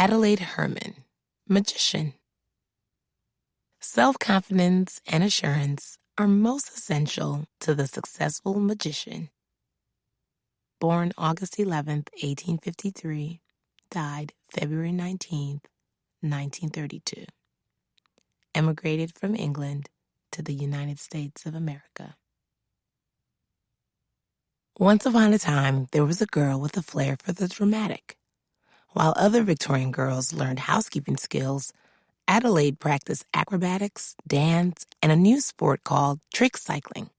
Adelaide Herman, magician. Self-confidence and assurance are most essential to the successful magician. Born August 11, 1853, died February 19, 1932. Emigrated from England to the United States of America. Once upon a time, there was a girl with a flair for the dramatic. While other Victorian girls learned housekeeping skills, Adelaide practiced acrobatics, dance, and a new sport called trick cycling.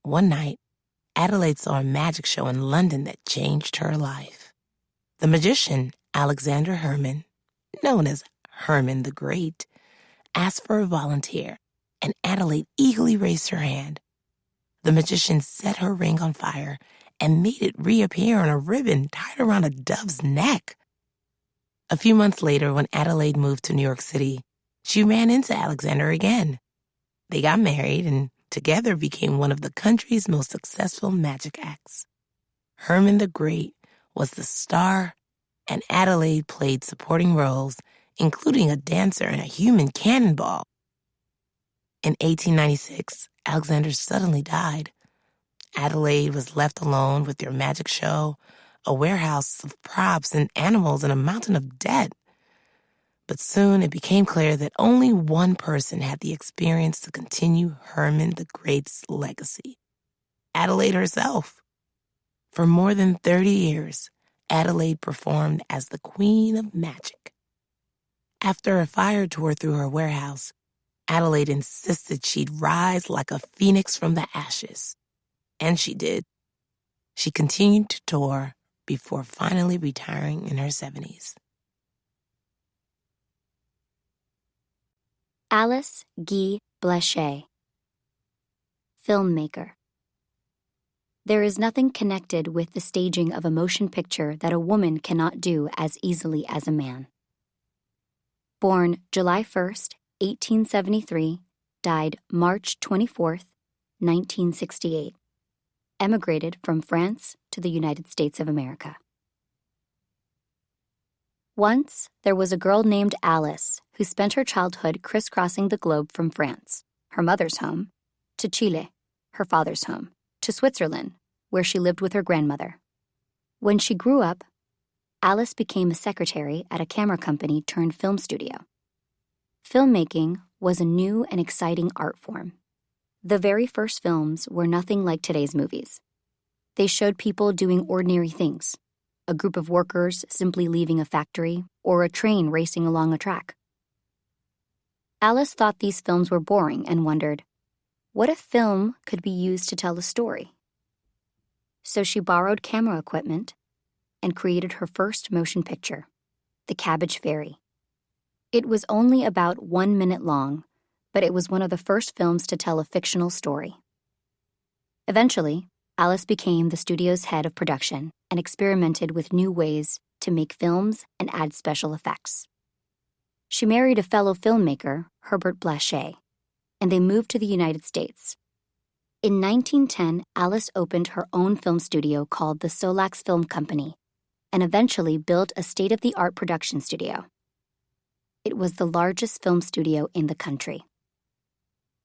One night, Adelaide saw a magic show in London that changed her life. The magician, Alexander Herman, known as Herman the Great, asked for a volunteer, and Adelaide eagerly raised her hand. The magician set her ring on fire and made it reappear on a ribbon tied around a dove's neck. A few months later, when Adelaide moved to New York City, she ran into Alexander again. They got married and together became one of the country's most successful magic acts. Herman the Great was the star, and Adelaide played supporting roles, including a dancer and a human cannonball. In 1896, Alexander suddenly died. Adelaide was left alone with their magic show, a warehouse of props and animals, and a mountain of debt. But soon it became clear that only one person had the experience to continue Herman the Great's legacy: Adelaide herself. For more than 30 years, Adelaide performed as the Queen of Magic. After a fire tore through her warehouse, Adelaide insisted she'd rise like a phoenix from the ashes. And she did. She continued to tour before finally retiring in her 70s. Alice Guy Blanchet, Filmmaker. There is nothing connected with the staging of a motion picture that a woman cannot do as easily as a man. Born July 1st, 1873, died March 24th, 1968. Emigrated from France to the United States of America. Once, there was a girl named Alice who spent her childhood crisscrossing the globe from France, her mother's home, to Chile, her father's home, to Switzerland, where she lived with her grandmother. When she grew up, Alice became a secretary at a camera company turned film studio. Filmmaking was a new and exciting art form. The very first films were nothing like today's movies. They showed people doing ordinary things, a group of workers simply leaving a factory, or a train racing along a track. Alice thought these films were boring and wondered, what if film could be used to tell a story? So she borrowed camera equipment and created her first motion picture, The Cabbage Fairy. It was only about 1 minute long, but it was one of the first films to tell a fictional story. Eventually, Alice became the studio's head of production and experimented with new ways to make films and add special effects. She married a fellow filmmaker, Herbert Blanchet, and they moved to the United States. In 1910, Alice opened her own film studio called the Solax Film Company and eventually built a state-of-the-art production studio. It was the largest film studio in the country.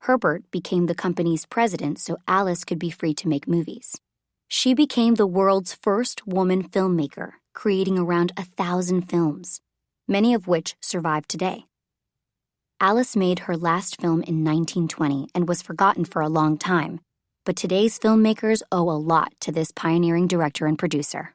Herbert became the company's president so Alice could be free to make movies. She became the world's first woman filmmaker, creating around 1,000 films, many of which survive today. Alice made her last film in 1920 and was forgotten for a long time, but today's filmmakers owe a lot to this pioneering director and producer.